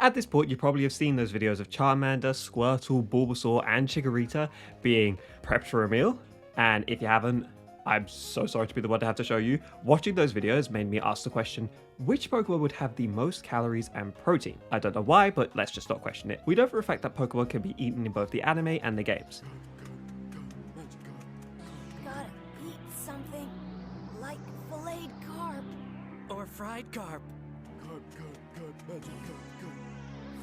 At this point, you probably have seen those videos of Charmander, Squirtle, Bulbasaur, and Chikorita being prepped for a meal. And if you haven't, I'm so sorry to be the one to have to show you. Watching those videos made me ask the question, which Pokemon would have the most calories and protein? I don't know why, but let's just not question it. We know for a fact that Pokemon can be eaten in both the anime and the games. Gotta eat something like filleted carp. Or fried carp. Carp, magic carp.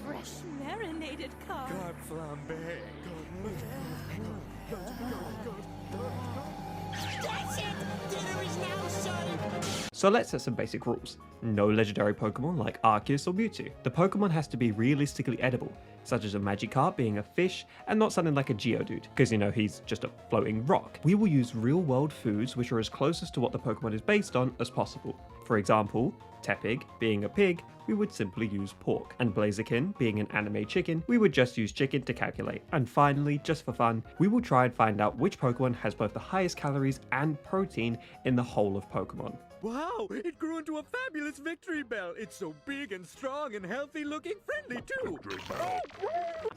Fresh marinated carp. Carp flambe. That's it! Dinner is now served! So let's set some basic rules. No legendary Pokemon like Arceus or Mewtwo. The Pokemon has to be realistically edible, such as a Magikarp being a fish and not something like a Geodude, because he's just a floating rock. We will use real world foods which are as closest to what the Pokemon is based on as possible. For example, Tepig being a pig, we would simply use pork, and Blaziken being an anime chicken, we would just use chicken to calculate. And finally, just for fun, we will try and find out which Pokemon has both the highest calories and protein in the whole of Pokemon. Wow, it grew into a fabulous victory bell. It's so big and strong and healthy looking, friendly too.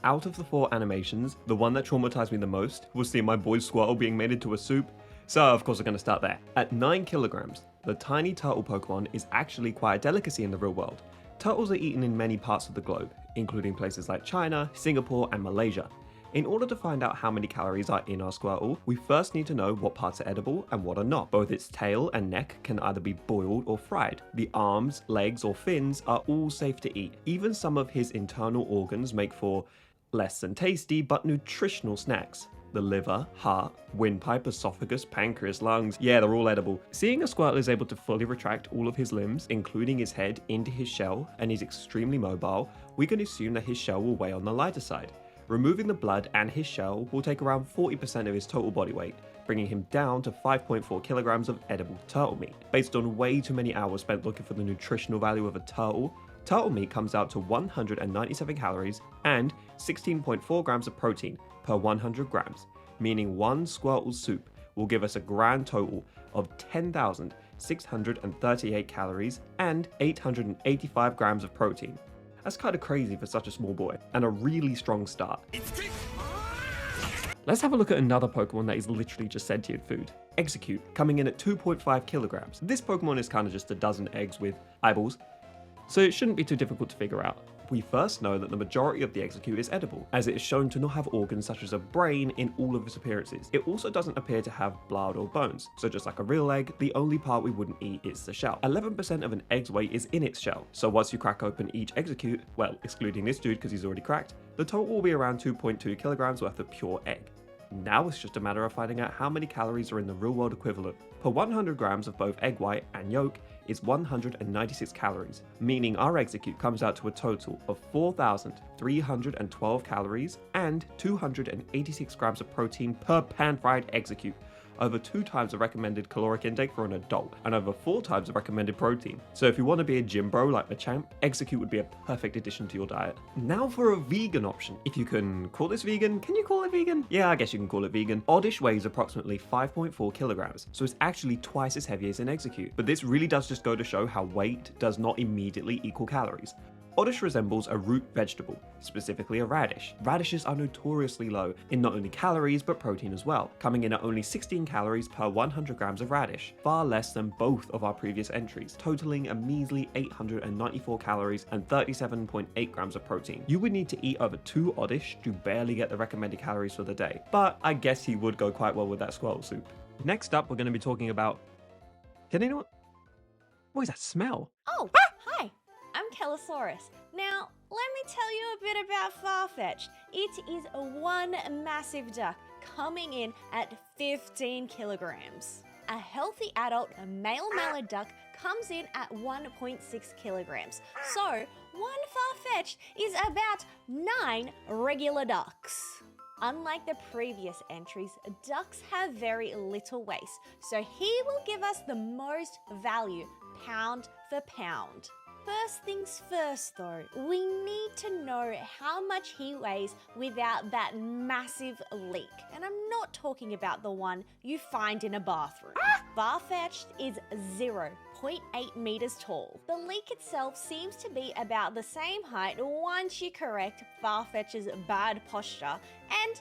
Out of the 4 animations, the one that traumatized me the most was seeing my boy Squirtle being made into a soup. So of course we're going to start there. At 9 kilograms, the tiny turtle Pokemon is actually quite a delicacy in the real world. Turtles are eaten in many parts of the globe, including places like China, Singapore, and Malaysia. In order to find out how many calories are in our Squirtle, we first need to know what parts are edible and what are not. Both its tail and neck can either be boiled or fried. The arms, legs, or fins are all safe to eat. Even some of his internal organs make for less than tasty but nutritional snacks. The liver, heart, windpipe, esophagus, pancreas, lungs, yeah, they're all edible. Seeing a Squirtle is able to fully retract all of his limbs, including his head, into his shell, and he's extremely mobile, we can assume that his shell will weigh on the lighter side. Removing the blood and his shell will take around 40% of his total body weight, bringing him down to 5.4 kilograms of edible turtle meat. Based on way too many hours spent looking for the nutritional value of a turtle meat comes out to 197 calories and 16.4 grams of protein per 100 grams, meaning one Squirtle soup will give us a grand total of 10,638 calories and 885 grams of protein. That's kind of crazy for such a small boy, and a really strong start. Let's have a look at another Pokemon that is literally just sentient food. Execute, coming in at 2.5 kilograms. This Pokemon is kind of just a dozen eggs with eyeballs, so it shouldn't be too difficult to figure out. We first know that the majority of the Execute is edible, as it is shown to not have organs such as a brain in all of its appearances. It also doesn't appear to have blood or bones, so just like a real egg, the only part we wouldn't eat is the shell. 11% of an egg's weight is in its shell, so once you crack open each Execute, well, excluding this dude because he's already cracked, the total will be around 2.2 kilograms worth of pure egg. Now it's just a matter of finding out how many calories are in the real world equivalent. Per 100 grams of both egg white and yolk is 196 calories, meaning our Execute comes out to a total of 4,312 calories and 286 grams of protein per pan-fried Execute, over 2 times the recommended caloric intake for an adult, and over 4 times the recommended protein. So if you want to be a gym bro like Lechonk, Execute would be a perfect addition to your diet. Now for a vegan option. If you can call this vegan, can you call it vegan? Yeah, I guess you can call it vegan. Oddish weighs approximately 5.4 kilograms, so it's actually twice as heavy as an Execute. But this really does just go to show how weight does not immediately equal calories. Oddish resembles a root vegetable, specifically a radish. Radishes are notoriously low in not only calories but protein as well, coming in at only 16 calories per 100 grams of radish, far less than both of our previous entries, totaling a measly 894 calories and 37.8 grams of protein. You would need to eat over 2 Oddish to barely get the recommended calories for the day, but I guess he would go quite well with that Squirtle soup. Next up, we're going to be talking about... Can anyone... What is that smell? Oh, hi. I'm Kellosaurus. Now, let me tell you a bit about Farfetch'd. It is one massive duck coming in at 15 kilograms. A healthy adult male mallard duck comes in at 1.6 kilograms. So, one Farfetch'd is about 9 regular ducks. Unlike the previous entries, ducks have very little waste, so he will give us the most value pound for pound. First things first though, we need to know how much he weighs without that massive leak. And I'm not talking about the one you find in a bathroom. Farfetch'd is 0.8 meters tall. The leak itself seems to be about the same height once you correct Farfetch'd's bad posture and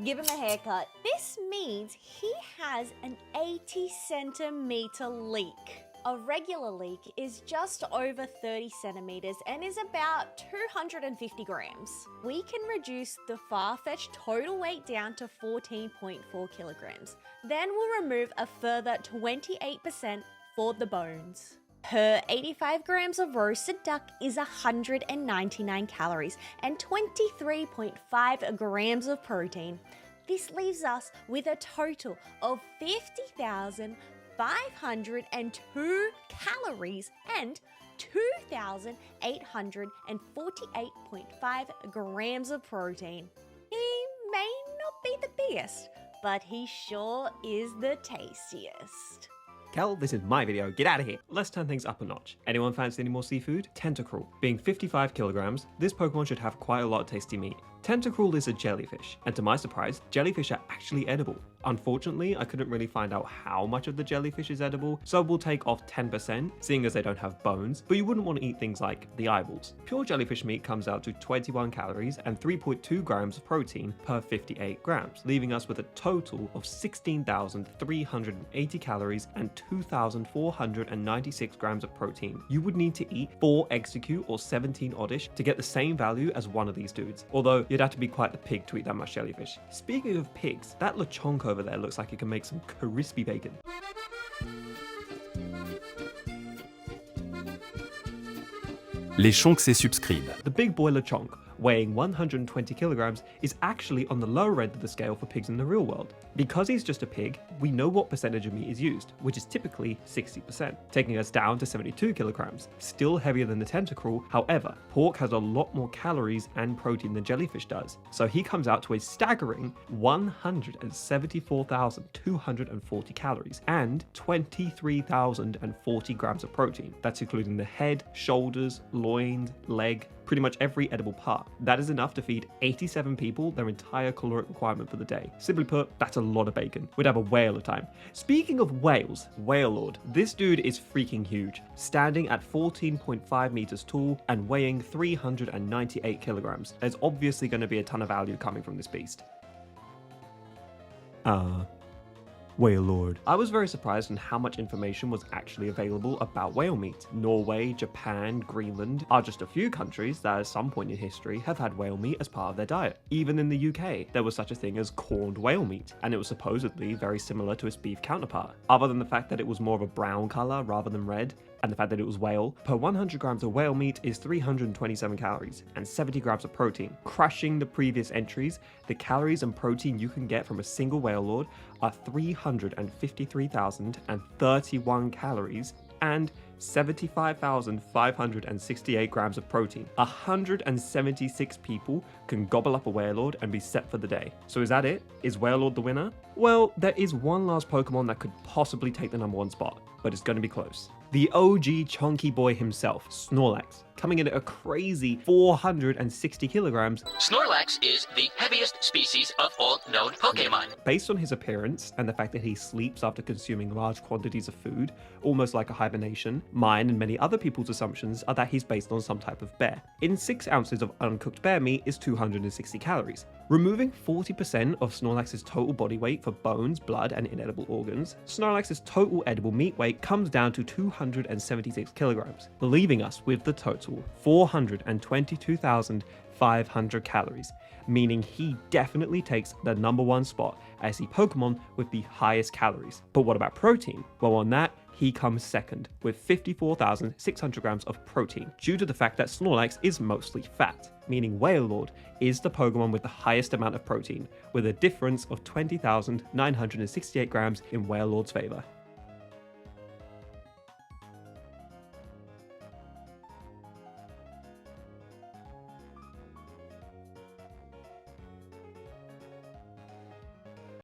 give him a haircut. This means he has an 80 centimeter leak. A regular leak is just over 30 centimeters and is about 250 grams. We can reduce the Farfetch'd total weight down to 14.4 kilograms. Then we'll remove a further 28% for the bones. Per 85 grams of roasted duck is 199 calories and 23.5 grams of protein. This leaves us with a total of 50,502 calories and 2,848.5 grams of protein. He may not be the biggest, but he sure is the tastiest. Kel, this is my video, get out of here. Let's turn things up a notch. Anyone fancy any more seafood? Tentacruel. Being 55 kilograms, this Pokemon should have quite a lot of tasty meat. Tentacruel is a jellyfish, and to my surprise, jellyfish are actually edible. Unfortunately, I couldn't really find out how much of the jellyfish is edible, so we'll take off 10%, seeing as they don't have bones, but you wouldn't want to eat things like the eyeballs. Pure jellyfish meat comes out to 21 calories and 3.2 grams of protein per 58 grams, leaving us with a total of 16,380 calories and 2,496 grams of protein. You would need to eat 4 Execute or 17 Oddish to get the same value as one of these dudes, although you'd have to be quite the pig to eat that much jellyfish. Speaking of pigs, that Lechonk over there looks like it can make some crispy bacon. Lechonk s'est subscribe. The big boy Lechonk, weighing 120 kilograms, is actually on the lower end of the scale for pigs in the real world. Because he's just a pig, we know what percentage of meat is used, which is typically 60%, taking us down to 72 kilograms, still heavier than the Tentacruel. However, pork has a lot more calories and protein than jellyfish does, so he comes out to a staggering 174,240 calories and 23,040 grams of protein. That's including the head, shoulders, loins, leg, pretty much every edible part. That is enough to feed 87 people their entire caloric requirement for the day. Simply put, that's a lot of bacon. We'd have a whale of time. Speaking of whales, Whalelord. This dude is freaking huge, standing at 14.5 meters tall and weighing 398 kilograms. There's obviously going to be a ton of value coming from this beast. Whalelord. I was very surprised on how much information was actually available about whale meat. Norway, Japan, Greenland are just a few countries that at some point in history have had whale meat as part of their diet. Even in the UK, there was such a thing as corned whale meat, and it was supposedly very similar to its beef counterpart. Other than the fact that it was more of a brown color rather than red, and the fact that it was whale, per 100 grams of whale meat is 327 calories and 70 grams of protein. Crushing the previous entries, the calories and protein you can get from a single Whalelord are 353,031 calories and 75,568 grams of protein. 176 people can gobble up a Whalelord and be set for the day. So is that it? Is Whalelord the winner? Well, there is one last Pokemon that could possibly take the #1 spot, but it's going to be close. The OG chunky boy himself, Snorlax, coming in at a crazy 460 kilograms. Snorlax is the heaviest species of all known Pokémon. Based on his appearance and the fact that he sleeps after consuming large quantities of food, almost like a hibernation, mine and many other people's assumptions are that he's based on some type of bear. In 6 ounces of uncooked bear meat is 260 calories. Removing 40% of Snorlax's total body weight for bones, blood, and inedible organs, Snorlax's total edible meat weight comes down to 276 kilograms, leaving us with the total 422,500 calories, meaning he definitely takes the #1 spot as the Pokemon with the highest calories. But what about protein? Well, on that, he comes second with 54,600 grams of protein, due to the fact that Snorlax is mostly fat, meaning Whalelord is the Pokemon with the highest amount of protein, with a difference of 20,968 grams in Whalelord's favor.